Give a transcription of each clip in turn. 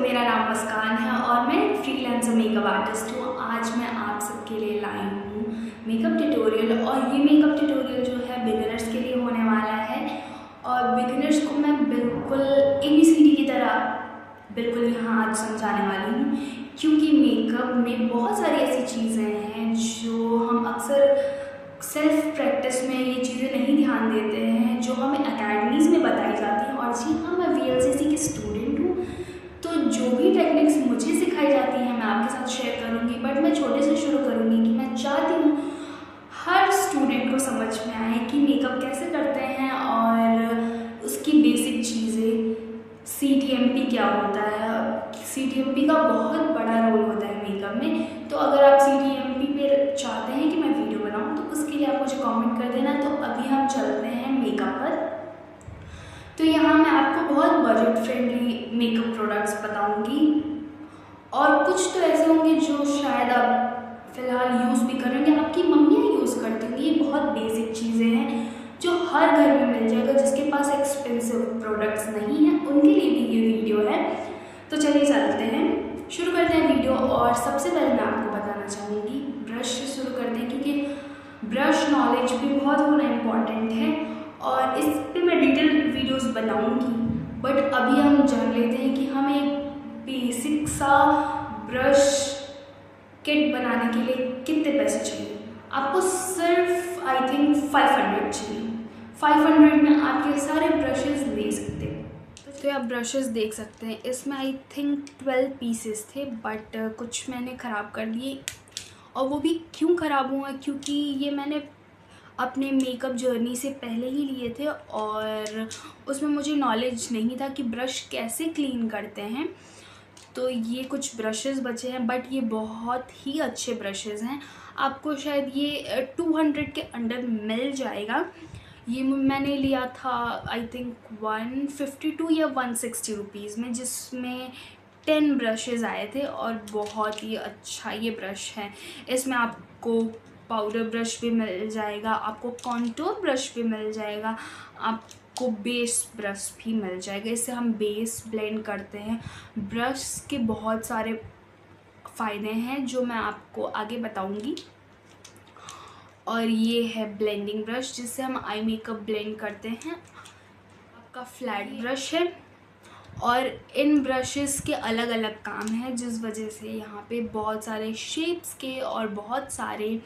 मेरा नाम मुस्कान है और मैं एक फ्रीलांसर मेकअप आर्टिस्ट हूँ। आज मैं आप सबके लिए लाई हूँ मेकअप ट्यूटोरियल और ये मेकअप ट्यूटोरियल जो है बिगिनर्स के लिए होने वाला है। और बिगिनर्स को मैं बिल्कुल ABCD की तरह बिल्कुल यहाँ आज समझाने वाली हूँ, क्योंकि मेकअप में बहुत सारी ऐसी चीज़ें हैं जो हम अक्सर सेल्फ प्रैक्टिस में ये चीज़ें नहीं ध्यान देते हैं, जो हमें अकेडमीज़ में बताई जाती हैं। और जी हाँ, मैं VLCC की स्टूडेंट हूँ, तो जो भी टेक्निक्स मुझे सिखाई जाती हैं मैं आपके साथ शेयर करूँगी। बट मैं छोटे से शुरू करूँगी कि मैं चाहती हूँ हर स्टूडेंट को समझ में आए कि मेकअप कैसे करते हैं और उसकी बेसिक चीज़ें। CTMP क्या होता है? CTMP का बहुत बड़ा रोल होता है मेकअप में। तो अगर आप CTMP पे चाहते हैं कि मैं वीडियो बनाऊँ तो उसके लिए आप मुझे कमेंट कर देना। तो अभी हम चलते हैं मेकअप पर। तो यहाँ मैं आपको बहुत बजट फ्रेंडली मेकअप प्रोडक्ट्स बताऊंगी और कुछ तो ऐसे होंगे जो शायद आप फ़िलहाल यूज़ भी करेंगे, आपकी मम्मियाँ यूज़ करती होंगी। ये बहुत बेसिक चीज़ें हैं जो हर घर में मिल जाएगा। जिसके पास एक्सपेंसिव प्रोडक्ट्स नहीं हैं उनके लिए भी ये वीडियो है। तो चलिए चलते हैं, शुरू करते हैं वीडियो। और सबसे पहले मैं आपको बताना चाहूँगी ब्रश से शुरू करते हैं, क्योंकि ब्रश नॉलेज भी बहुत होना इम्पॉर्टेंट है और इस पर मैं डिटेल वीडियोस बनाऊंगी। बट अभी हम जान लेते हैं कि हमें एक बेसिक सा ब्रश किट बनाने के लिए कितने पैसे चाहिए। आपको सिर्फ आई थिंक 500 चाहिए। 500 में आप ये सारे ब्रशेस ले सकते हैं। तो आप ब्रशेस देख सकते हैं, इसमें आई थिंक 12 पीसेस थे, बट कुछ मैंने ख़राब कर दिए। और वो भी क्यों ख़राब हुआ, क्योंकि ये मैंने अपने मेकअप जर्नी से पहले ही लिए थे और उसमें मुझे नॉलेज नहीं था कि ब्रश कैसे क्लीन करते हैं। तो ये कुछ ब्रशेस बचे हैं, बट ये बहुत ही अच्छे ब्रशेस हैं। आपको शायद ये 200 के अंडर मिल जाएगा। ये मैंने लिया था आई थिंक 152 या 160 रुपीज़ में, जिसमें 10 ब्रशेज़ आए थे और बहुत ही अच्छा ये ब्रश है। इसमें आपको पाउडर ब्रश भी मिल जाएगा, आपको कॉन्टूर ब्रश भी मिल जाएगा, आपको बेस ब्रश भी मिल जाएगा। इससे हम बेस ब्लेंड करते हैं। ब्रश के बहुत सारे फ़ायदे हैं जो मैं आपको आगे बताऊंगी। और ये है ब्लेंडिंग ब्रश, जिससे हम आई मेकअप ब्लेंड करते हैं। आपका फ्लैट ब्रश है और इन ब्रशेस के अलग अलग काम हैं, जिस वजह से यहाँ पे बहुत सारे शेप्स के और बहुत सारे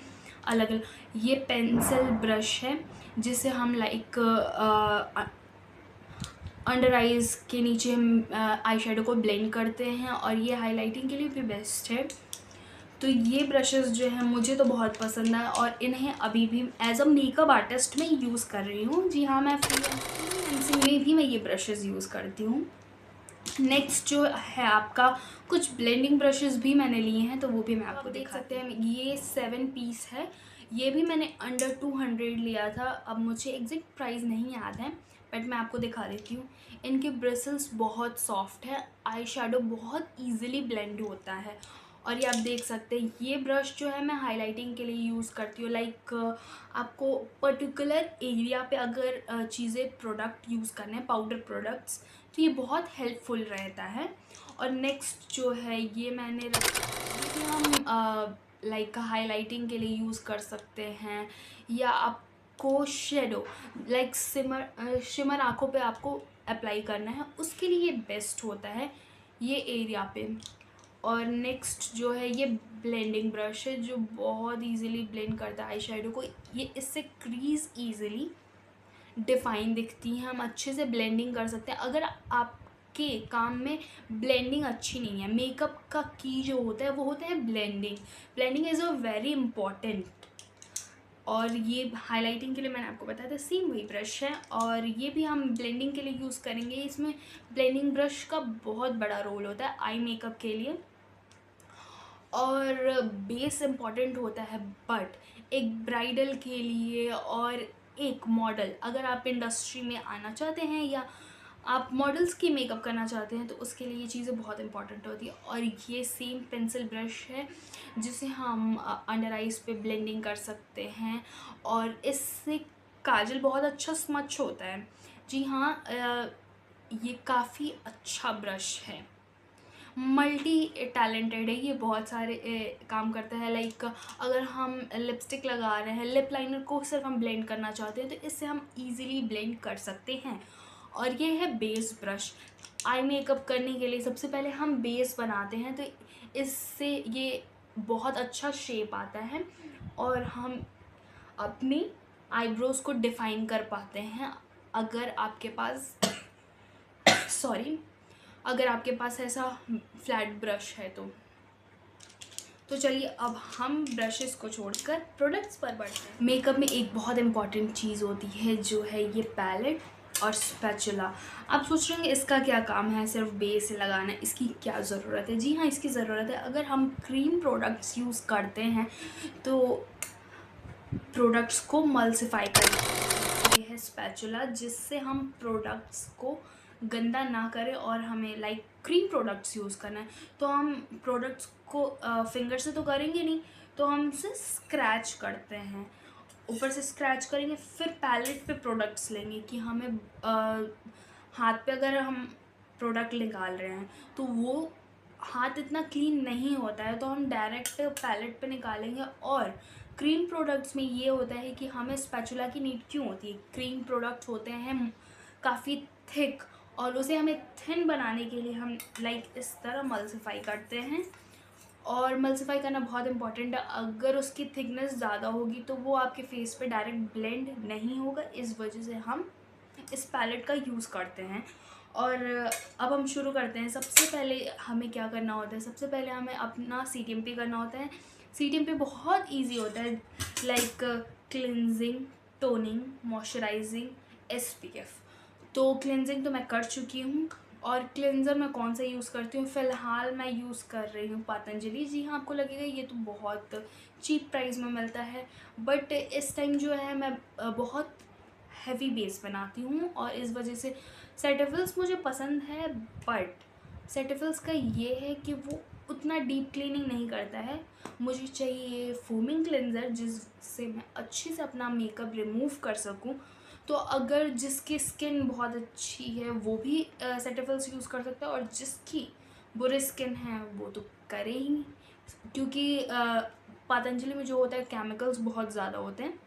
अलग अलग। ये पेंसिल ब्रश है जिसे हम लाइक अंडर आइज़ के नीचे हम आई शेडो को ब्लेंड करते हैं और ये हाइलाइटिंग के लिए भी बेस्ट है। तो ये ब्रशेस जो हैं मुझे तो बहुत पसंद है और इन्हें अभी भी एज अ मेकअप आर्टिस्ट में यूज़ कर रही हूँ। जी हाँ, मैं फ्रीलांसिंग में भी मैं ये ब्रशेस यूज़ करती हूँ। नेक्स्ट जो है आपका कुछ ब्लेंडिंग ब्रशेस भी मैंने लिए हैं, तो वो भी मैं आपको देख सकते हैं। ये 7 पीस है, ये भी मैंने अंडर 200 लिया था। अब मुझे एग्जैक्ट प्राइस नहीं याद है, बट मैं आपको दिखा देती हूँ। इनके ब्रिसल्स बहुत सॉफ्ट है, आई शेडो बहुत ईजिली ब्लेंड होता है। और ये आप देख सकते हैं, ये ब्रश जो है मैं हाइलाइटिंग के लिए यूज़ करती हूँ। लाइक आपको पर्टिकुलर एरिया पे अगर चीज़ें प्रोडक्ट यूज़ करने हैं, पाउडर प्रोडक्ट्स, तो ये बहुत हेल्पफुल रहता है। और नेक्स्ट जो है ये मैंने कि हम लाइक हाइलाइटिंग के लिए यूज़ कर सकते हैं, या आपको शेडो लाइक शिमर आँखों पे आपको अप्लाई करना है, उसके लिए बेस्ट होता है ये एरिया पे। और नेक्स्ट जो है ये ब्लेंडिंग ब्रश है, जो बहुत इजीली ब्लेंड करता है आई शेडो को। ये इससे क्रीज इजीली डिफाइन दिखती हैं, हम अच्छे से ब्लेंडिंग कर सकते हैं। अगर आपके काम में ब्लेंडिंग अच्छी नहीं है, मेकअप का की जो होता है वो होता है blending. Blending is a very important. और ये हाइलाइटिंग के लिए मैंने आपको बताया था, सेम वही ब्रश है और ये भी हम ब्लेंडिंग के लिए यूज़ करेंगे। इसमें ब्लेंडिंग ब्रश का बहुत बड़ा रोल होता है आई मेकअप के लिए। और बेस इम्पॉर्टेंट होता है, बट एक ब्राइडल के लिए और एक मॉडल, अगर आप इंडस्ट्री में आना चाहते हैं या आप मॉडल्स की मेकअप करना चाहते हैं, तो उसके लिए ये चीज़ें बहुत इंपॉर्टेंट होती है। और ये सेम पेंसिल ब्रश है जिसे हम अंडर आइज पे ब्लेंडिंग कर सकते हैं और इससे काजल बहुत अच्छा स्मच होता है। जी हाँ, ये काफ़ी अच्छा ब्रश है। मल्टी टैलेंटेड है, ये बहुत सारे काम करता है। लाइक अगर हम लिपस्टिक लगा रहे हैं, लिप लाइनर को सिर्फ हम ब्लेंड करना चाहते हैं तो इससे हम इजीली ब्लेंड कर सकते हैं। और ये है बेस ब्रश। आई मेकअप करने के लिए सबसे पहले हम बेस बनाते हैं, तो इससे ये बहुत अच्छा शेप आता है और हम अपनी आईब्रोज को डिफाइन कर पाते हैं। अगर आपके पास अगर आपके पास ऐसा फ्लैट ब्रश है तो चलिए अब हम ब्रशेस को छोड़कर प्रोडक्ट्स पर बढ़ते हैं। मेकअप में एक बहुत इंपॉर्टेंट चीज़ होती है जो है ये पैलेट और स्पैचुला। आप सोच रहे हैं इसका क्या काम है, सिर्फ बेस लगाना, इसकी क्या ज़रूरत है? जी हाँ, इसकी ज़रूरत है। अगर हम क्रीम प्रोडक्ट्स यूज़ करते हैं तो प्रोडक्ट्स को मल्सिफाई करते हैं। ये है स्पैचुला, जिससे हम प्रोडक्ट्स को गंदा ना करें और हमें लाइक क्रीम प्रोडक्ट्स यूज़ करना है तो हम प्रोडक्ट्स को फिंगर से तो करेंगे नहीं, तो हम उसे स्क्रैच करते हैं। ऊपर से स्क्रैच करेंगे, फिर पैलेट पे प्रोडक्ट्स लेंगे कि हमें हाथ पे अगर हम प्रोडक्ट निकाल रहे हैं तो वो हाथ इतना क्लीन नहीं होता है, तो हम डायरेक्ट पैलेट पे निकालेंगे। और क्रीम प्रोडक्ट्स में ये होता है कि हमें स्पैचुला की नीड क्यों होती है? क्रीम प्रोडक्ट्स होते हैं काफ़ी थिक और उसे हमें थिन बनाने के लिए हम लाइक इस तरह मल्सिफाई करते हैं। और मल्सिफाई करना बहुत इंपॉर्टेंट है। अगर उसकी थिकनेस ज़्यादा होगी तो वो आपके फेस पे डायरेक्ट ब्लेंड नहीं होगा, इस वजह से हम इस पैलेट का यूज़ करते हैं। और अब हम शुरू करते हैं। सबसे पहले हमें क्या करना होता है? सबसे पहले हमें अपना CTMP करना होता है। CTMP बहुत ईजी होता है, like cleansing, toning, moisturising, SPF। तो क्लिनजिंग तो मैं कर चुकी हूँ। और क्लिनज़र मैं कौन सा यूज़ करती हूँ? फ़िलहाल मैं यूज़ कर रही हूँ पतंजलि। जी हाँ, आपको लगेगा ये तो बहुत चीप प्राइस में मिलता है, बट इस टाइम जो है मैं बहुत हैवी बेस बनाती हूँ और इस वजह से सेटाफिल्स मुझे पसंद है। बट सेटाफिल्स का ये है कि वो उतना डीप क्लीनिंग नहीं करता है। मुझे चाहिए फोमिंग क्लेंज़र जिससे मैं अच्छे से अपना मेकअप रिमूव कर सकूँ। तो अगर जिसकी स्किन बहुत अच्छी है वो भी सेटाफिल्स यूज़ कर सकता है, और जिसकी बुरी स्किन है वो तो करे ही नहीं, क्योंकि पतंजलि में जो होता है केमिकल्स बहुत ज़्यादा होते हैं।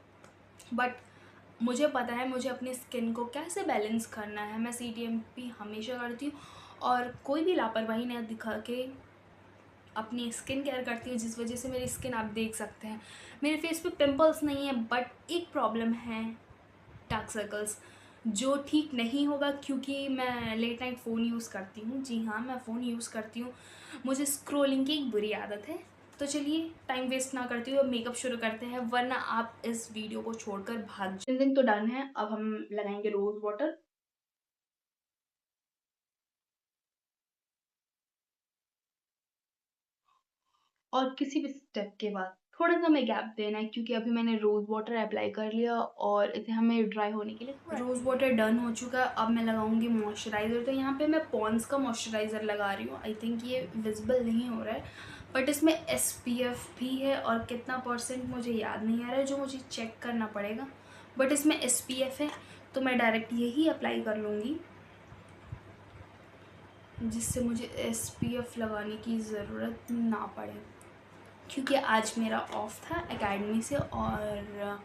बट मुझे पता है मुझे अपनी स्किन को कैसे बैलेंस करना है। मैं CTMP हमेशा करती हूँ और कोई भी लापरवाही नहीं दिखा के अपनी स्किन केयर करती हूँ, जिस वजह से मेरी स्किन आप देख सकते हैं। मेरे फेस पे पिंपल्स नहीं है, बट एक प्रॉब्लम है, डार्क सर्कल्स, जो ठीक नहीं होगा क्योंकि मैं लेट नाइट फ़ोन यूज़ करती हूँ। जी हाँ, मैं फ़ोन यूज़ करती हूँ। मुझे स्क्रॉलिंग की एक बुरी आदत है। तो चलिए टाइम वेस्ट ना करते हुए मेकअप शुरू करते हैं, वरना आप इस वीडियो को छोड़कर भाग जाए। क्लींजिंग तो डन है, अब हम लगाएंगे रोज़ वाटर। और किसी भी स्टेप के बाद थोड़ा सा हमें गैप देना है, क्योंकि अभी मैंने रोज़ वाटर अप्लाई कर लिया और इसे हमें ड्राई होने के लिए रोज़ वाटर डन हो चुका है। अब मैं लगाऊंगी मॉइस्चराइज़र। तो यहाँ पे मैं पॉन्ड्स का मॉइस्चराइज़र लगा रही हूँ। आई थिंक ये विजिबल नहीं हो रहा है, बट इसमें SPF भी है और कितना % मुझे याद नहीं आ रहा है, जो मुझे चेक करना पड़ेगा। बट इसमें SPF है तो मैं डायरेक्ट यही अप्लाई कर लूँगी, जिससे मुझे SPF लगाने की ज़रूरत ना पड़े, क्योंकि आज मेरा ऑफ था एकेडमी से और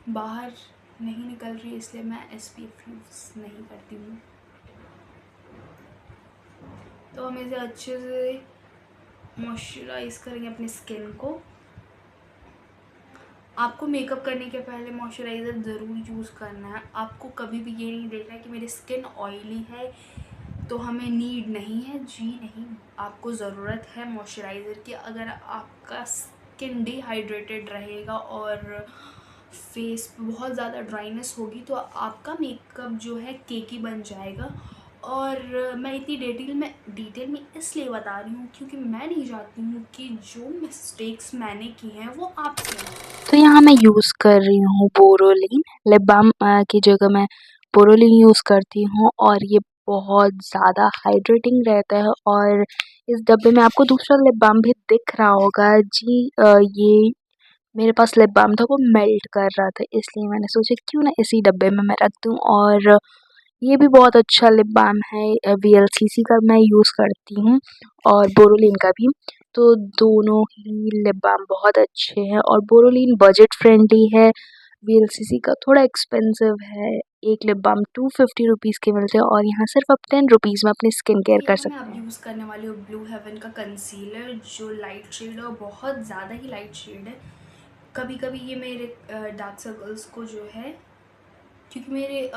बाहर नहीं निकल रही, इसलिए मैं SPF यूज़ नहीं करती हूँ। तो हम इसे अच्छे से मॉइस्चराइज़ करेंगे अपनी स्किन को। आपको मेकअप करने के पहले मॉइस्चराइज़र ज़रूर यूज़ करना है। आपको कभी भी ये नहीं देखना है कि मेरी स्किन ऑयली है तो हमें नीड नहीं है। जी नहीं, आपको ज़रूरत है मॉइस्चराइज़र की। अगर आपका स्किन डिहाइड्रेटेड रहेगा और फेस पे बहुत ज़्यादा ड्राइनेस होगी तो आपका मेकअप जो है केकी बन जाएगा। और मैं इतनी डिटेल में इसलिए बता रही हूँ क्योंकि मैं नहीं चाहती हूँ कि जो मिस्टेक्स मैंने की हैं वो आप करें। तो यहाँ मैं यूज़ कर रही हूँ बोरोलिन। लिप बाम की जगह मैं बोरोलिन यूज़ करती हूँ और ये बहुत ज़्यादा हाइड्रेटिंग रहता है। और इस डब्बे में आपको दूसरा लिप बाम भी दिख रहा होगा जी। ये मेरे पास लिप बाम था, वो मेल्ट कर रहा था, इसलिए मैंने सोचा क्यों ना इसी डब्बे में मैं रख दूँ। और ये भी बहुत अच्छा लिप बाम है, वीएलसीसी का मैं यूज़ करती हूँ और बोरोलिन का भी। तो दोनों ही लिप बाम बहुत अच्छे हैं और बोरोलिन बजट फ्रेंडली है, वीएलसीसी का थोड़ा एक्सपेंसिव है। एक लिप बाम 250 रुपीज़ के मिलते हैं और यहाँ सिर्फ आप 10 रुपीज़ में अपनी स्किन केयर कर यहाँ मैं सकते अब हैं। यूज़ करने वाली हूँ ब्लू हेवन का कंसीलर, जो लाइट शेड है और बहुत ज़्यादा ही लाइट शेड है। कभी कभी ये मेरे डार्क सर्कल्स को जो है, क्योंकि मेरे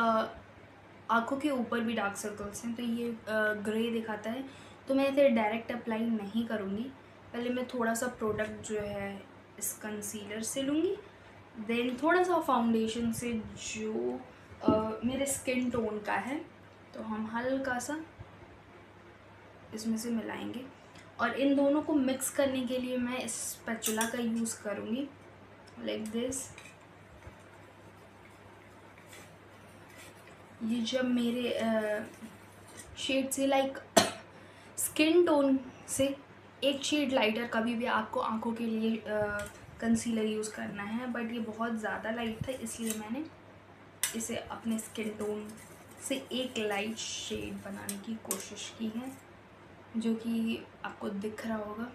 आँखों के ऊपर भी डार्क सर्कल्स हैं, तो ये ग्रे दिखाता है, तो मैं इसे डायरेक्ट अप्लाई नहीं करूँगी। पहले मैं थोड़ा सा प्रोडक्ट जो है इस कंसीलर से लूँगी, देन थोड़ा सा फाउंडेशन से जो मेरे स्किन टोन का है, तो हम हल्का सा इसमें से मिलाएंगे। और इन दोनों को मिक्स करने के लिए मैं इस स्पैचुला का यूज़ करूँगी, लाइक दिस। ये जब मेरे शेड से लाइक स्किन टोन से एक शेड लाइटर, कभी भी आपको आंखों के लिए कंसीलर यूज़ करना है, बट ये बहुत ज़्यादा लाइट था, इसलिए मैंने इसे अपने स्किन टोन से एक लाइट शेड बनाने की कोशिश की है, जो कि आपको दिख रहा होगा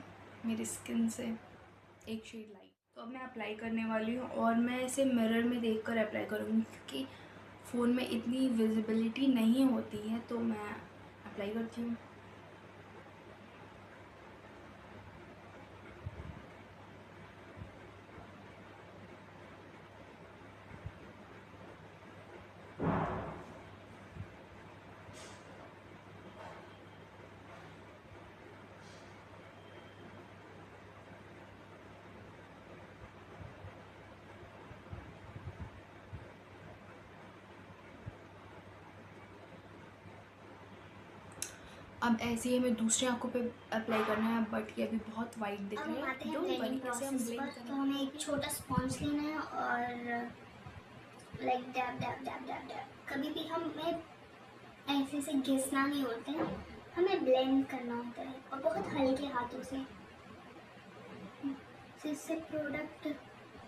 मेरी स्किन से एक शेड लाइट। तो अब मैं अप्लाई करने वाली हूँ और मैं इसे मिरर में देखकर अप्लाई करूँगी, क्योंकि फ़ोन में इतनी विजिबिलिटी नहीं होती है, तो मैं अप्लाई करती हूँ। अब ऐसे ही हमें दूसरी आंखों पे अप्लाई करना है, बट ये अभी बहुत वाइट दिख रहा है। आते हैं ब्लेंडिंग प्रोसेस पर। तो हमें एक छोटा स्पॉन्ज लेना है और like dab dab dab dab dab. कभी भी हमें ऐसे से घिसना नहीं होता है, हमें ब्लेंड करना होता है और बहुत हल्के हाथों से, जिससे प्रोडक्ट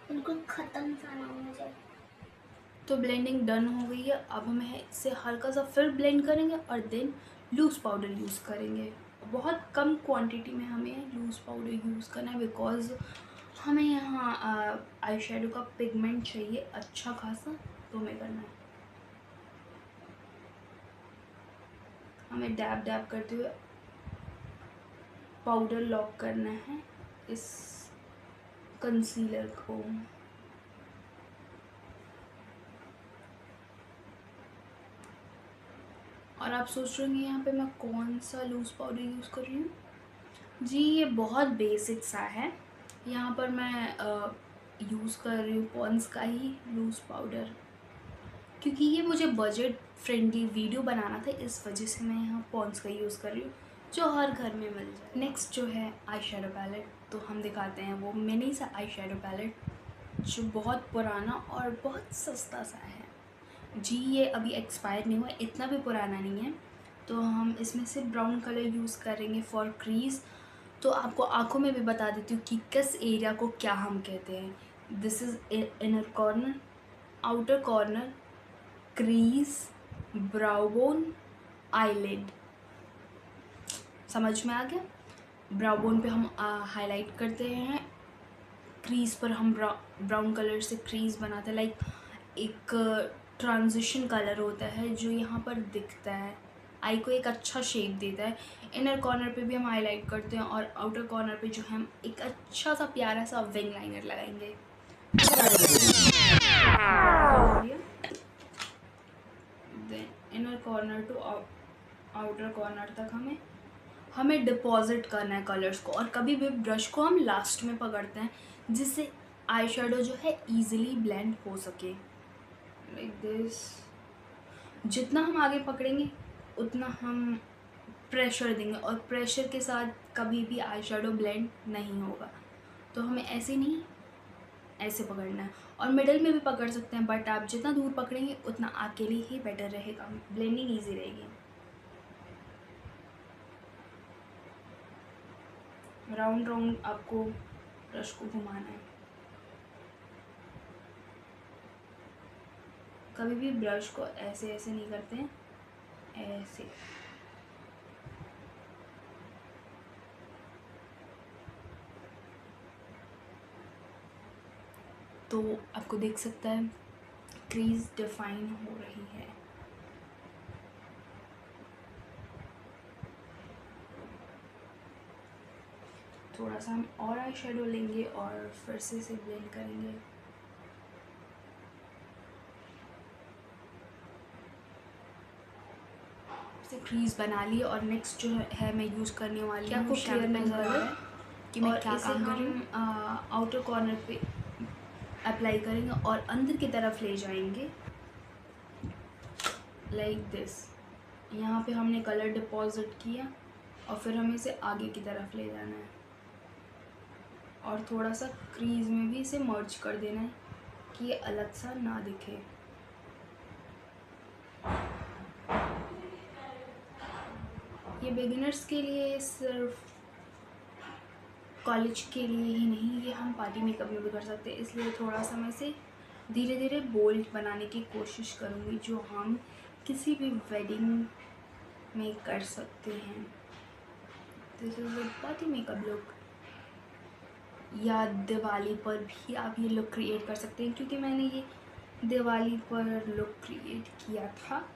बिल्कुल ख़त्म सा ना हो जाए। तो ब्लेंडिंग डन हो गई है। अब हम इसे हल्का सा फिर ब्लेंड करेंगे और देन लूज़ पाउडर यूज़ करेंगे। बहुत कम क्वांटिटी में हमें लूज़ पाउडर यूज़ करना है, बिकॉज़ हमें यहाँ आई शेडो का पिगमेंट चाहिए अच्छा खासा, तो हमें करना है। हमें डैब डैब करते हुए पाउडर लॉक करना है इस कंसीलर को। और आप सोच रहे होंगे यहाँ पे मैं कौन सा लूज़ पाउडर यूज़ कर रही हूँ। जी, ये बहुत बेसिक सा है। यहाँ पर मैं यूज़ कर रही हूँ पॉन्ड्स का ही लूज़ पाउडर, क्योंकि ये मुझे बजट फ्रेंडली वीडियो बनाना था, इस वजह से मैं यहाँ पॉन्ड्स का यूज़ कर रही हूँ, जो हर घर में मिल जाए। नेक्स्ट जो है आई शेडो पैलेट, तो हम दिखाते हैं वो मिनी सा आई शेडो पैलेट, जो बहुत पुराना और बहुत सस्ता सा है। जी, ये अभी एक्सपायर नहीं हुआ, इतना भी पुराना नहीं है। तो हम इसमें से ब्राउन कलर यूज़ करेंगे फॉर क्रीज़। तो आपको आँखों में भी बता देती हूँ कि किस एरिया को क्या हम कहते हैं। This is inner corner, outer corner, crease, brow bone, eyelid. समझ में आ गया? ब्राउ बोन पे हम हाईलाइट करते हैं, क्रीज़ पर हम ब्राउन कलर से क्रीज़ बनाते हैं, लाइक एक ट्रांजिशन कलर होता है जो यहाँ पर दिखता है, आई को एक अच्छा शेप देता है। इनर कॉर्नर पे भी हम हाईलाइट करते हैं और आउटर कॉर्नर पे जो हम एक अच्छा सा प्यारा सा विंग लाइनर लगाएंगे। Then inner corner to outer corner तक हमें डिपॉजिट करना है कलर्स को, और कभी भी ब्रश को हम लास्ट में पकड़ते हैं, जिससे आई शेडो जो है ईजिली ब्लेंड हो सके, लाइक दिस। जितना हम आगे पकड़ेंगे उतना हम प्रेशर देंगे, और प्रेशर के साथ कभी भी आई शेडो ब्लेंड नहीं होगा। तो हमें ऐसे नहीं, ऐसे पकड़ना है, और मिडल में भी पकड़ सकते हैं, बट आप जितना दूर पकड़ेंगे उतना आपके लिए ही बेटर रहेगा, ब्लेंडिंग ईजी रहेगी। राउंड राउंड आपको ब्रश को घुमाना है। कभी भी ब्रश को ऐसे ऐसे नहीं करते हैं, ऐसे। तो आपको देख सकता है क्रीज डिफाइन हो रही है। थोड़ा सा हम और आई शेडो लेंगे और फिर से इसे ब्लेंड करेंगे। से क्रीज बना ली और नेक्स्ट जो है मैं यूज़ करने वाली हूँ, आपको क्लियर नज़र आ रहा है कि मैं क्या काम कर रही हूँ। आउटर कॉर्नर पे अप्लाई करेंगे और अंदर की तरफ ले जाएंगे लाइक दिस। यहाँ पे हमने कलर डिपॉजिट किया और फिर हमें इसे आगे की तरफ ले जाना है और थोड़ा सा क्रीज में भी इसे मर्ज कर देना है कि ये अलग सा ना दिखे। ये बिगिनर्स के लिए, सिर्फ कॉलेज के लिए ही नहीं, ये हम पार्टी मेकअप में भी कर सकते हैं। इसलिए थोड़ा सा मैं इसे धीरे धीरे बोल्ड बनाने की कोशिश करूँगी, जो हम किसी भी वेडिंग में कर सकते हैं। This is a party makeup look, या दिवाली पर भी आप ये लुक क्रिएट कर सकते हैं, क्योंकि मैंने ये दिवाली पर लुक क्रिएट किया था।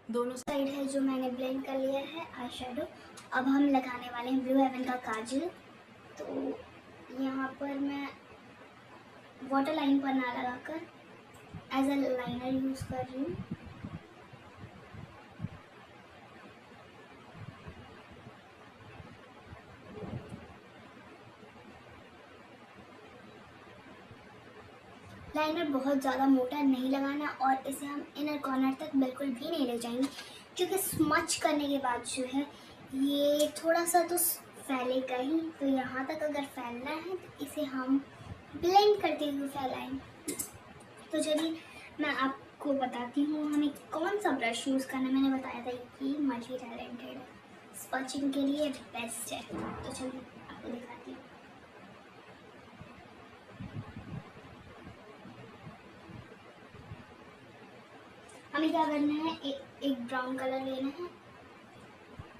दोनों साइड है जो मैंने ब्लेंड कर लिया है आई शेडो। अब हम लगाने वाले हैं ब्लू हेवन का काजल। तो यहाँ पर मैं वाटर लाइन पर ना लगाकर एज अ लाइनर यूज़ कर रही हूँ। लाइनर बहुत ज़्यादा मोटा नहीं लगाना और इसे हम इनर कॉर्नर तक बिल्कुल भी नहीं ले जाएंगे, क्योंकि स्मच करने के बाद जो है ये थोड़ा सा तो फैलेगा ही। तो यहाँ तक अगर फैलना है तो इसे हम ब्लेंड करते हुए फैलाएंगे। तो चलिए मैं आपको बताती हूँ हमें कौन सा ब्रश यूज़ करना है। मैंने बताया था कि मल्टी टैलेंटेड है, स्पचिंग के लिए बेस्ट है। तो चलिए आपको दिखाती हूँ। हमें क्या करना है, एक ब्राउन कलर लेना है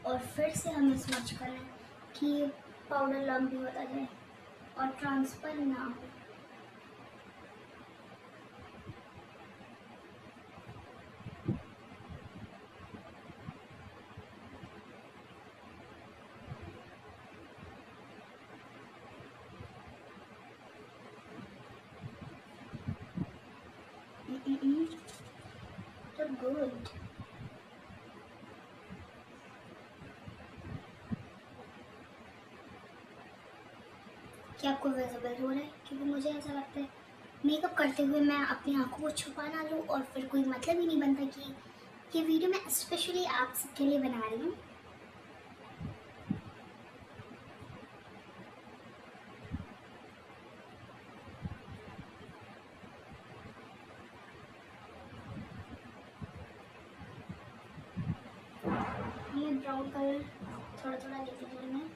और फिर से हमें स्मच करना है कि पाउडर लम्बी होता जाए और ट्रांसफर ना हो। तो गुड। क्या आपको विजिबल हो रहा है? क्योंकि मुझे ऐसा लगता है मेकअप करते हुए मैं अपनी आंखों को छुपा ना लूँ और फिर कोई मतलब ही नहीं बनता कि ये वीडियो मैं स्पेशली आप सबके लिए बना रही हूँ। हमें ब्राउन कलर थोड़ा थोड़ा लेते जाना है।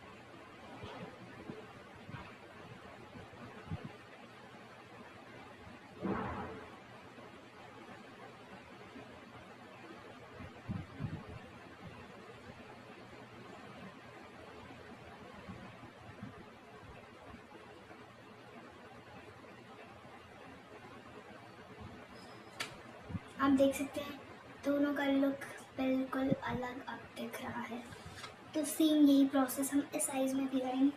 आप देख सकते हैं दोनों का लुक बिल्कुल अलग अब दिख रहा है। तो सेम यही प्रोसेस हम इस साइज में भी करेंगे,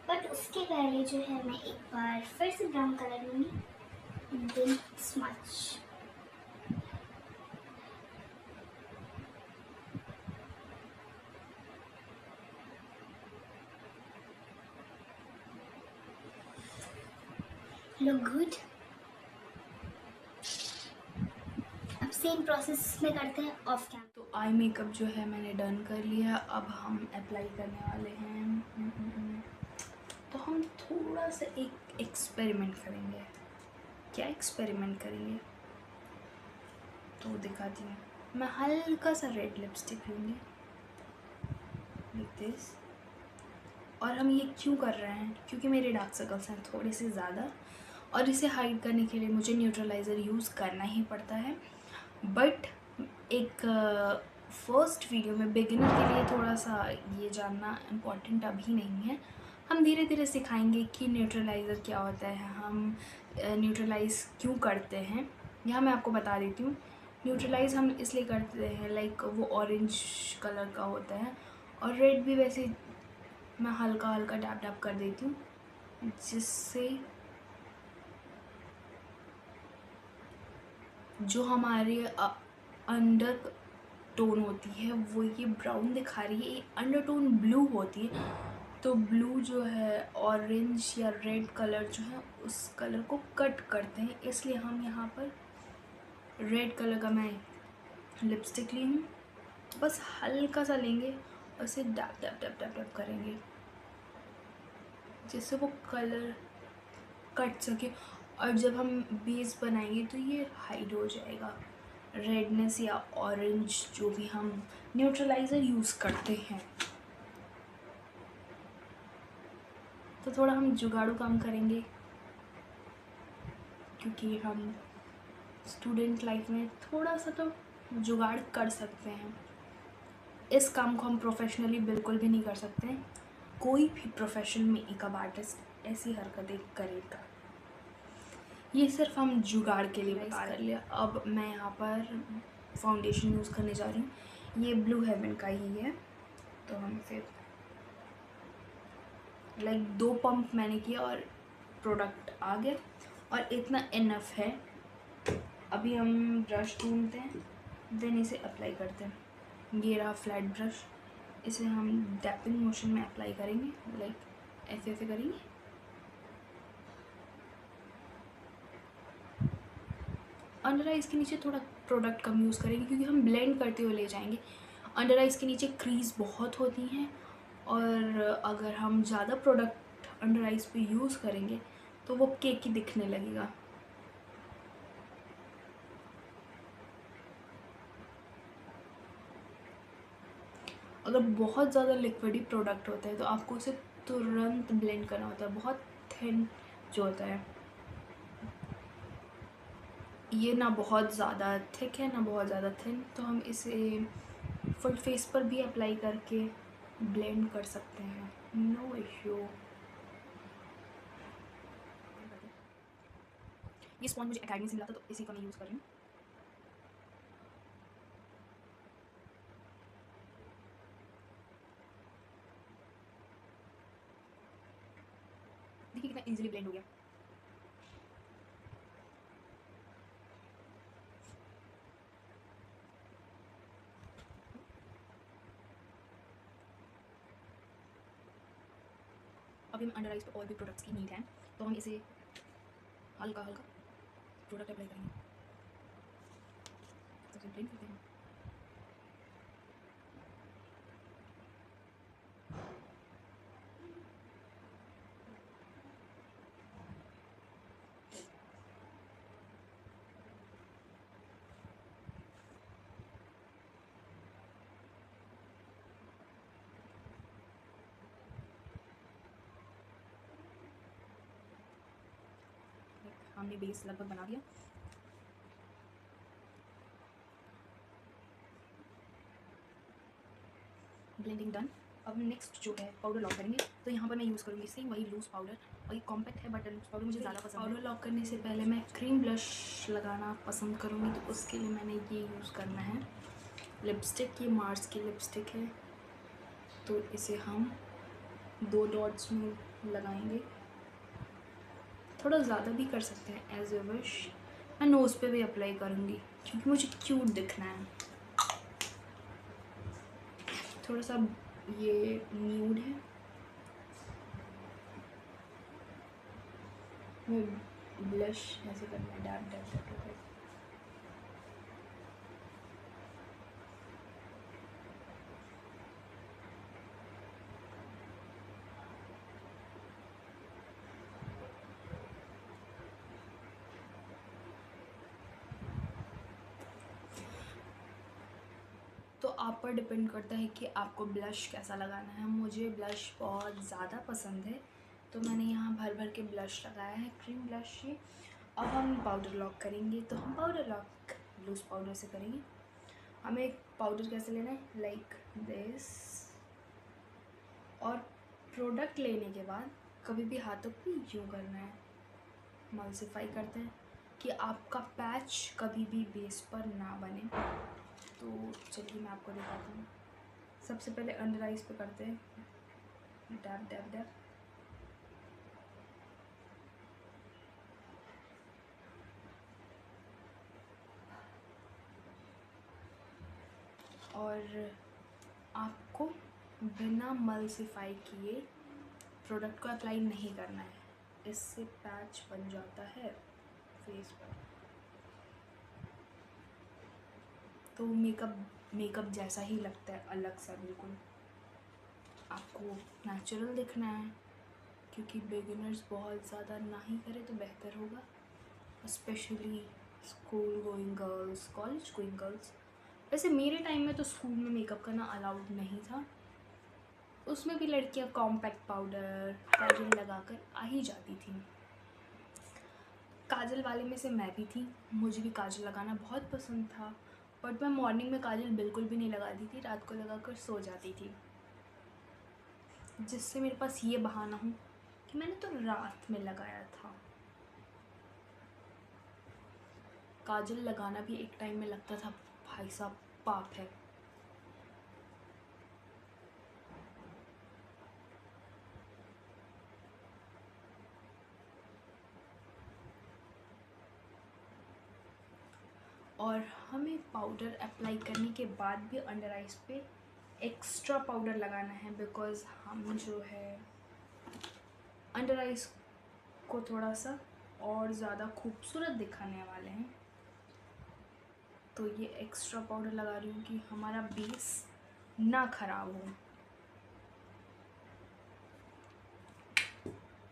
बट उसके पहले जो है मैं एक बार फिर से ब्राउन कलर लूँगी, देन स्मच। Look good. अब सेम प्रोसेस में करते हैं ऑफ कैमरा। तो आई मेकअप जो है मैंने डन कर लिया। अब हम अप्लाई करने वाले हैं। तो हम थोड़ा सा एक एक्सपेरिमेंट करेंगे। क्या एक्सपेरिमेंट करेंगे तो दिखाती हूँ। मैं हल्का सा रेड लिपस्टिक लूँगी लाइक दिस। और हम ये क्यों कर रहे हैं, क्योंकि मेरे डार्क सर्कल्स हैं थोड़े से ज़्यादा और इसे हाइड करने के लिए मुझे न्यूट्रलाइज़र यूज़ करना ही पड़ता है। बट एक फर्स्ट वीडियो में बिगिनर के लिए थोड़ा सा ये जानना इम्पोर्टेंट अभी नहीं है। हम धीरे धीरे सिखाएंगे कि न्यूट्रलाइज़र क्या होता है, हम न्यूट्रलाइज़ क्यों करते हैं। यहाँ मैं आपको बता देती हूँ। न्यूट्रलाइज़ हम इसलिए करते हैं, लाइक वो ऑरेंज कलर का होता है, और रेड भी वैसे मैं हल्का हल्का डैप डैप कर देती हूँ, जिससे जो हमारे अंडर टोन होती है वो ये ब्राउन दिखा रही है, ये अंडरटोन ब्लू होती है। तो ब्लू जो है ऑरेंज या रेड कलर जो है उस कलर को कट करते हैं, इसलिए हम यहाँ पर रेड कलर का मैं लिपस्टिक ली हूँ। बस हल्का सा लेंगे और उसे dab dab dab dab dab करेंगे, जिससे वो कलर कट सके, और जब हम बेस बनाएंगे तो ये हाइड हो जाएगा रेडनेस या ऑरेंज जो भी हम न्यूट्रलाइज़र यूज़ करते हैं। तो थोड़ा हम जुगाड़ू काम करेंगे, क्योंकि हम स्टूडेंट लाइफ में थोड़ा सा तो जुगाड़ कर सकते हैं। इस काम को हम प्रोफेशनली बिल्कुल भी नहीं कर सकते हैं। कोई भी प्रोफेशन में मेकअप आर्टिस्ट ऐसी हरकतें करेगा। ये सिर्फ हम जुगाड़ के लिए बता कर लिया। अब मैं यहाँ पर फाउंडेशन यूज़ करने जा रही हूँ, ये ब्लू हेवन का ही है। तो हम फिर लाइक 2 पंप मैंने किया और प्रोडक्ट आ गया, और इतना इनफ है। अभी हम ब्रश ढूंढते हैं, देन इसे अप्लाई करते हैं। ये रहा फ्लैट ब्रश, इसे हम डैपिंग मोशन में अप्लाई करेंगे, लाइक ऐसे ऐसे करेंगे। अंडर आइज़ के नीचे थोड़ा प्रोडक्ट कम यूज़ करेंगे, क्योंकि हम ब्लेंड करते हुए ले जाएंगे। अंडर आइज़ के नीचे क्रीज बहुत होती हैं, और अगर हम ज़्यादा प्रोडक्ट अंडर आइज़ पे यूज़ करेंगे तो वो केकी दिखने लगेगा। अगर बहुत ज़्यादा लिक्विडी प्रोडक्ट होता है तो आपको उसे तुरंत ब्लेंड करना होता है, बहुत थिन जो होता है। ये ना बहुत ज़्यादा थिक है ना बहुत ज़्यादा थिन, तो हम इसे फुल फेस पर भी अप्लाई करके ब्लेंड कर सकते हैं, नो इश्यू। ये स्पॉन्ज मुझे एकेडमी से मिला था, तो इसी का मैं यूज़ कर रही हूँ। देखिए कितना इजीली ब्लेंड हो गया। अभी हम अंडर आइज पर और भी प्रोडक्ट्स की नीड है, तो हम इसे हल्का हल्का प्रोडक्ट अप्लाई करेंगे, तो ब्लेंड करते हैं। हमने बेस लगभग बना दिया। Blending done. अब नेक्स्ट जो है पाउडर लॉक करेंगे, तो यहाँ पर मैं यूज़ करूँगी सेम वही लूज़ पाउडर, और ये कॉम्पैक्ट है बट लूज़ पाउडर मुझे ज़्यादा पसंद है। पाउडर लॉक करने से पहले मैं क्रीम ब्लश लगाना पसंद करूँगी, तो उसके लिए मैंने ये यूज़ करना है लिपस्टिक। ये मार्स की लिपस्टिक है, तो इसे हम 2 डॉट्स में लगाएंगे। थोड़ा ज़्यादा भी कर सकते हैं एज ए विश। मैं नोज़ पे भी अप्लाई करूँगी, क्योंकि मुझे क्यूट दिखना है। थोड़ा सा ये न्यूड है, ब्लश ऐसे करना है, डैप डैप डैप डैप। तो आप पर डिपेंड करता है कि आपको ब्लश कैसा लगाना है। मुझे ब्लश बहुत ज़्यादा पसंद है, तो मैंने यहाँ भर भर के ब्लश लगाया है, क्रीम ब्लश ये। अब हम पाउडर लॉक करेंगे, तो हम पाउडर लॉक लूज़ पाउडर से करेंगे। हमें पाउडर कैसे लेना है, लाइक दिस। और प्रोडक्ट लेने के बाद कभी भी हाथों को यूँ करना है, मल्सीफाई करते हैं कि आपका पैच कभी भी बेस पर ना बने। तो चलिए मैं आपको दिखाता हूँ। सबसे पहले अंडर आइज पे करते हैं, डैब डैब डैब। और आपको बिना मल्सीफाई किए प्रोडक्ट को अप्लाई नहीं करना है, इससे पैच बन जाता है फेस पर। तो मेकअप जैसा ही लगता है, अलग सा बिल्कुल। आपको नेचुरल दिखना है, क्योंकि बिगिनर्स बहुत ज़्यादा ना ही करें तो बेहतर होगा, specially school going girls, college going girls. वैसे मेरे टाइम में तो स्कूल में मेकअप करना अलाउड नहीं था, उसमें भी लड़कियां कॉम्पैक्ट पाउडर काजल लगाकर आ ही जाती थी। काजल वाले में से मैं भी थी, मुझे भी काजल लगाना बहुत पसंद था, बट मैं मॉर्निंग में काजल बिल्कुल भी नहीं लगाती थी, रात को लगाकर सो जाती थी, जिससे मेरे पास ये बहाना हो कि मैंने तो रात में लगाया था। काजल लगाना भी एक टाइम में लगता था भाई साहब पाप है। और हमें पाउडर अप्लाई करने के बाद भी अंडर आइज पे एक्स्ट्रा पाउडर लगाना है, बिकॉज़ हम जो है अंडर आइज को थोड़ा सा और ज़्यादा खूबसूरत दिखाने वाले हैं। तो ये एक्स्ट्रा पाउडर लगा रही हूँ कि हमारा बेस ना ख़राब हो।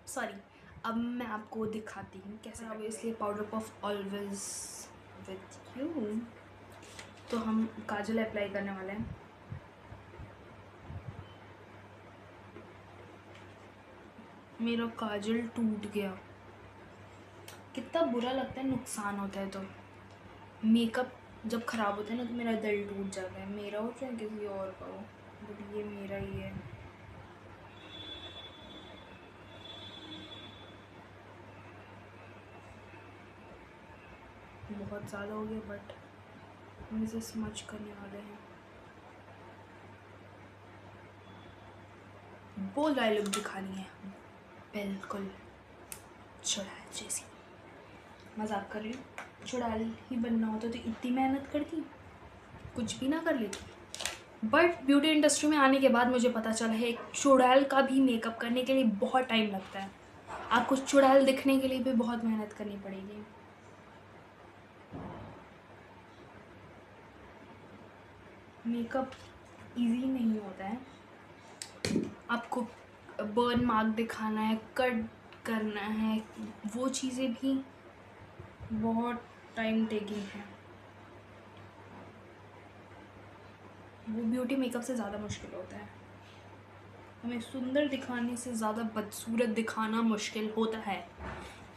सॉरी, अब मैं आपको दिखाती हूँ कैसे। अब इसलिए powder puff always with you. तो हम काजल अप्लाई करने वाले हैं। मेरा काजल टूट गया, कितना बुरा लगता है, नुकसान होता है। तो मेकअप जब ख़राब होता है ना तो मेरा दिल टूट जाता है, मेरा हो चाहे किसी और का हो, बट ये मेरा ही है। बहुत ज़्यादा हो गया, बट हम इसे स्मच करने वाले हैं। वो डायलॉग दिखानी है, बिल्कुल चुड़ैल जैसी। मजाक कर रही हूँ, चुड़ैल ही बनना होता तो इतनी मेहनत करती, कुछ भी ना कर लेती। बट ब्यूटी इंडस्ट्री में आने के बाद मुझे पता चला है एक चुड़ैल का भी मेकअप करने के लिए बहुत टाइम लगता है, आपको चुड़ैल दिखने के लिए भी बहुत मेहनत करनी पड़ेगी। मेकअप इजी नहीं होता है, आपको बर्न मार्क दिखाना है, कट करना है, वो चीज़ें भी बहुत टाइम टेकिंग है। वो ब्यूटी मेकअप से ज़्यादा मुश्किल होता है, हमें सुंदर दिखाने से ज़्यादा बदसूरत दिखाना मुश्किल होता है।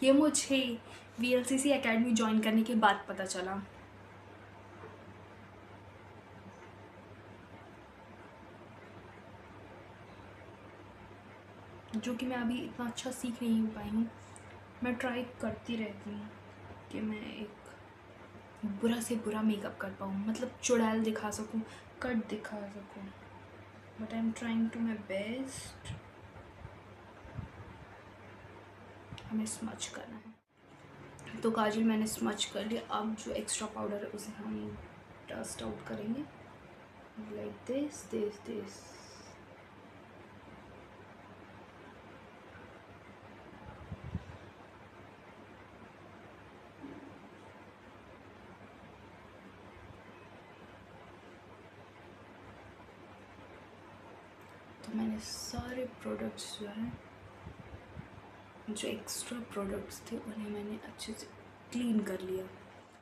ये मुझे VLCC एकेडमी ज्वाइन करने के बाद पता चला। जो कि मैं अभी इतना अच्छा सीख नहीं पाई हूँ। मैं ट्राई करती रहती हूँ कि मैं एक बुरा से बुरा मेकअप कर पाऊँ, मतलब चुड़ैल दिखा सकूँ, कट दिखा सकूँ, but I am trying to my best. हमें स्मच करना है, तो काजल मैंने स्मच कर लिया। अब जो एक्स्ट्रा पाउडर है उसे हम डस्ट आउट करेंगे, लाइक दिस दिस दिस। तो मैंने सारे प्रोडक्ट्स जो हैं, जो एक्स्ट्रा प्रोडक्ट्स थे उन्हें मैंने अच्छे से क्लीन कर लिया।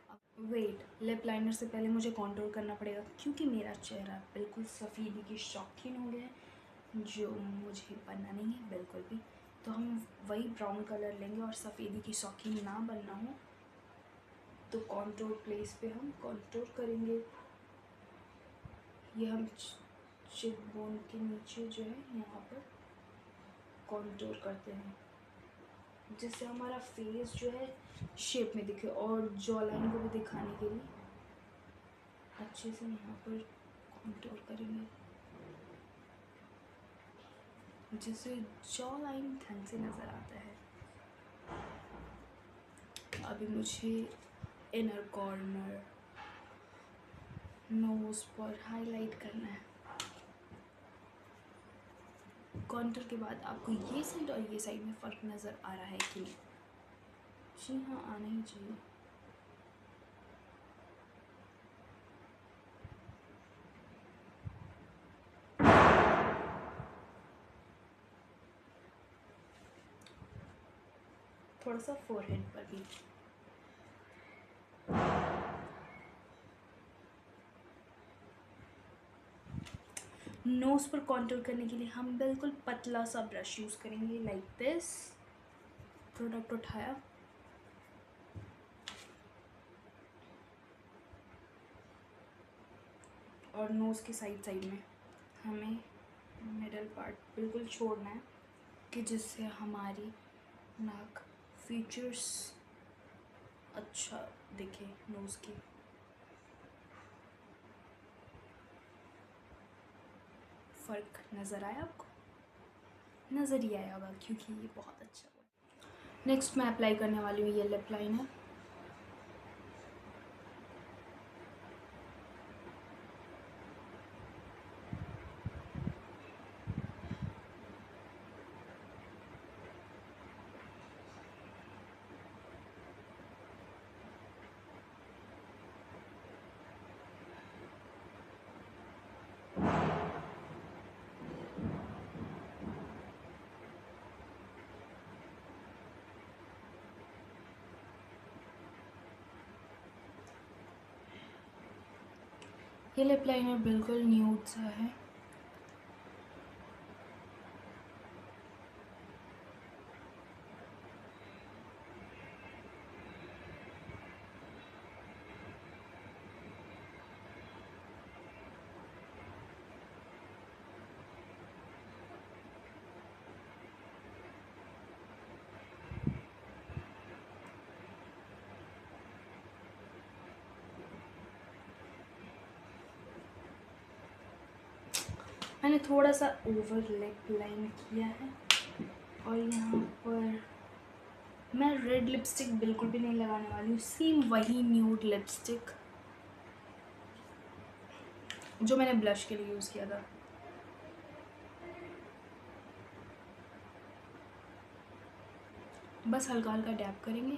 अब वेट, लिप लाइनर से पहले मुझे कॉन्टूर करना पड़ेगा, क्योंकि मेरा चेहरा बिल्कुल सफ़ेदी की शौकीन हो गया है, जो मुझे बनना नहीं है बिल्कुल भी। तो हम वही ब्राउन कलर लेंगे, और सफ़ेदी की शौकीन ना बनना हो तो कॉन्टूर प्लेस पे हम कॉन्टूर करेंगे। ये हम चिक बोन के नीचे जो है यहाँ पर कॉन्टूर करते हैं, जिससे हमारा फेस जो है शेप में दिखे, और जॉ लाइन को भी दिखाने के लिए अच्छे से यहाँ पर कॉन्टूर करेंगे, जिससे जॉ लाइन ढंग से नज़र आता है। अभी मुझे इनर कॉर्नर, नोज़ पर हाईलाइट करना है। कॉन्टूर के बाद आपको ये साइड और ये साइड में फ़र्क नज़र आ रहा है कि नहीं? जी हाँ, आना ही चाहिए। थोड़ा सा फोरहेड पर भी। नोज़ पर कॉन्टूर करने के लिए हम बिल्कुल पतला सा ब्रश यूज़ करेंगे, लाइक दिस। प्रोडक्ट उठाया, और नोज़ के साइड साइड में हमें मिडल पार्ट बिल्कुल छोड़ना है, कि जिससे हमारी नाक फीचर्स अच्छा दिखे नोज़ की। फ़र्क नज़र आया आपको? नज़र ही आया होगा, क्योंकि ये बहुत अच्छा हुआ। नेक्स्ट मैं अप्लाई करने वाली हूँ ये लिप लाइनर। ये लिप लाइनर बिल्कुल न्यूड सा है। मैंने थोड़ा सा ओवर लिप लाइन किया है, और यहाँ पर मैं रेड लिपस्टिक बिल्कुल भी नहीं लगाने वाली हूँ। सेम वही न्यूड लिपस्टिक जो मैंने ब्लश के लिए यूज़ किया था। बस हल्का हल्का डैप करेंगे।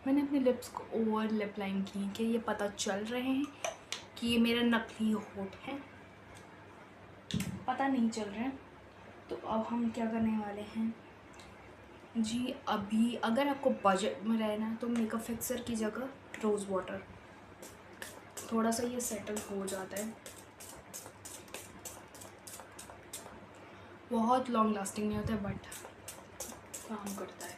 मैंने अपने लिप्स को ओवर लिप लाइन की कि ये पता चल रहे हैं कि ये मेरा नकली होठ है, पता नहीं चल रहे हैं। तो अब हम क्या करने वाले हैं जी, अभी अगर आपको बजट में रहना है तो मेकअप फिक्सर की जगह रोज़ वाटर, थोड़ा सा ये सेटल हो जाता है। बहुत लॉन्ग लास्टिंग नहीं होता है, बट काम करता है।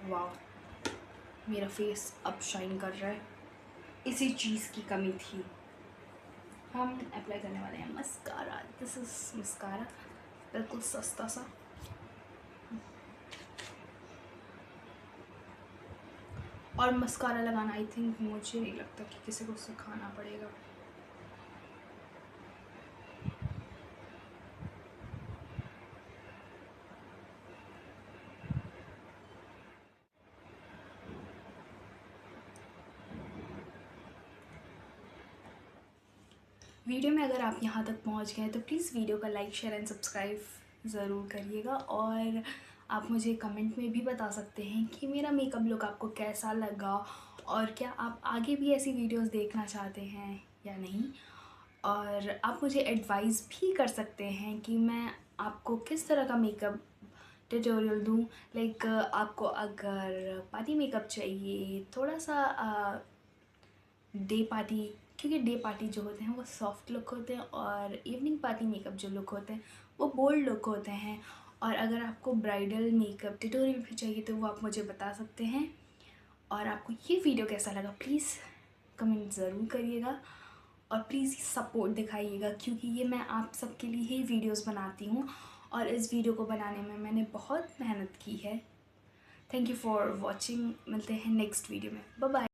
वाह, मेरा फेस अब शाइन कर रहा है, इसी चीज़ की कमी थी। हम अप्लाई करने वाले हैं मस्कारा। दिस इज़ मस्कारा, बिल्कुल सस्ता सा। और मस्कारा लगाना आई थिंक मुझे नहीं लगता कि किसी को सिखाना पड़ेगा। वीडियो में अगर आप यहाँ तक पहुँच गए तो प्लीज़ वीडियो का लाइक शेयर एंड सब्सक्राइब ज़रूर करिएगा। और आप मुझे कमेंट में भी बता सकते हैं कि मेरा मेकअप लुक आपको कैसा लगा और क्या आप आगे भी ऐसी वीडियोस देखना चाहते हैं या नहीं। और आप मुझे एडवाइस भी कर सकते हैं कि मैं आपको किस तरह का मेकअप ट्यूटोरियल दूँ। लाइक आपको अगर पार्टी मेकअप चाहिए, थोड़ा सा डे पार्टी, क्योंकि डे पार्टी जो होते हैं वो सॉफ्ट लुक होते हैं और इवनिंग पार्टी मेकअप जो लुक होते हैं वो बोल्ड लुक होते हैं। और अगर आपको ब्राइडल मेकअप ट्यूटोरियल भी चाहिए तो वो आप मुझे बता सकते हैं। और आपको ये वीडियो कैसा लगा प्लीज़ कमेंट ज़रूर करिएगा और प्लीज़ सपोर्ट दिखाइएगा, क्योंकि ये मैं आप सबके लिए ही वीडियोस बनाती हूँ और इस वीडियो को बनाने में मैंने बहुत मेहनत की है। Thank you for watching. मिलते हैं नेक्स्ट वीडियो में। Bye bye.